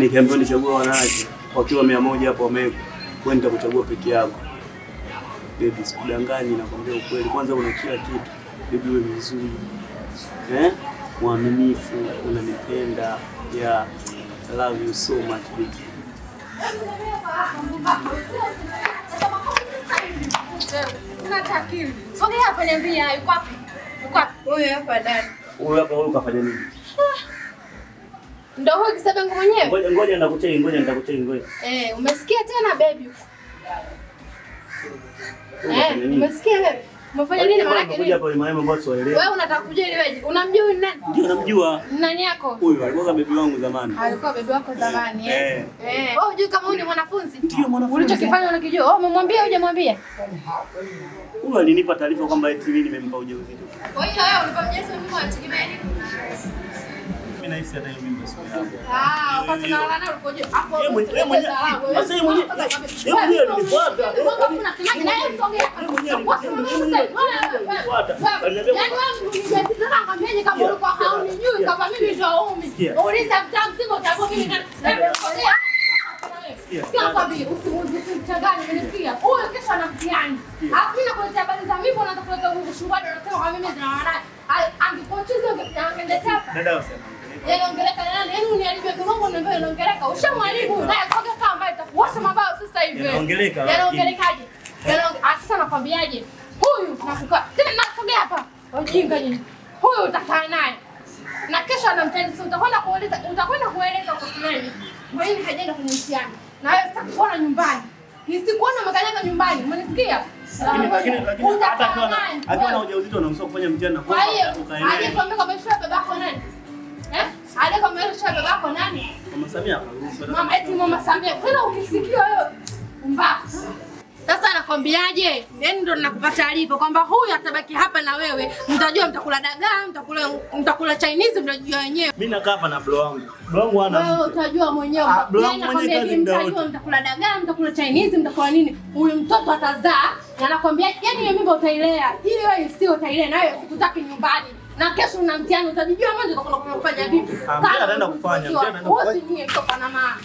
nikiambiwa nichague wanawake wakiwa 100 hapo wameweka, wewe nitakuchagua peke yako. Baby, sikudanganyi, nakwambia ukweli. Kwanza una kila kitu. Baby, wewe ni nzuri. Mwaminifu, unanipenda. Yeah. I love you so much, baby. Unatakiri. Sogea hapa niambia yuko wapi? Yuko wapi? Huyu hapa ndani. Huyu hapa wewe ukafanya nini? Ndio huyu kisabangu mwenyewe. Ngoja nitakucheki, ngoja. Umesikia tena baby? Umesikia baby? Umefanya nini maana yake? Kuja hapa mama boss waelewe. Wewe unataka kuja ili wewe. Unamjua huyu nani? Ndio namjua. Nani yako? Huyu alikuwa baby wangu zamani. Alikuwa baby wako zamani Wewe unajua kama huyu ni mwanafunzi? Ndio mwanafunzi. Ulichokifanya unakijua? Umemwambia hujamwambia? Huyu alinipa taarifa kwamba eti mimi nimempa ujauzito. Kwa hiyo wewe ulipomjeza mimi unategemea nini? Mimi nahisi hata hiyo mimba sio yangu. Wakati nalala ulikoje? Hapo yeye mwenyewe. Sasa yeye mwenyewe. Yeye mwenyewe alinifuata. Kuna kinani naye msongea. Yaani wewe ungetaka ngambeni kama ulikuwa haunijui kama mimi ndio umi. Uliza mtamsigo utakuwa mimi na Sio kwa vile usichanganye unisikia. Huyo kesho anamtiani. Alafu mimi nakuletea habari za mimi unaanza kuleta ushuhuda unasema kwa mimi zina maana. Angepochiza ungeendea. Dada usema. Yanaongeleka nani? Yaani uniharibia kirongo na mbele yanaongeleka. Ushamwaribu naye soka kama ambaye itakuosha mabao sasa hivi. Yanaongelekaje? Sasa nakwambiaje? Huyu nakuka. Tena nasogea hapa. Ujinga nyinyi. Huyu utakaa naye. Na kesho anamtendea sasa utakwenda kueleza kwa fulani. Kwa nini hajaenda kwenye mtihani? Na wewe sasa kuona nyumbani. Nisikuona makanyaga nyumbani. Umenisikia? Lakini hata akiwa na ujauzito anaruhusiwa kufanya mtihani na kwa hiyo aliyekwambia kama shule babako nani? Aliyekwambia shule babako nani? Mama Samia akaruhusu. Mama eti Mama Samia. Tena ukisikia wewe mbafu. Sasa nakwambiaje? Yaani ndo ninakupa taarifa kwamba huyu atabaki hapa na wewe. Mtajua mtakula dagaa, mtakula Chinese mtajua wenyewe. Mimi nakaa hapa na bro wangu. Bro wangu ana wewe utajua mwenyewe. Yaani mtajua mtakula dagaa, mtakula Chinese, mtakula nini? Huyu mtoto atazaa na nakwambia yaani hiyo mimba utailea. Ili wewe sio utailea na wewe sikutaki nyumbani. Na kesho una mtihani utajijua mwanzo utakwenda kufanya vipi? Kama ataenda kufanya, Wewe si mtoto na mama.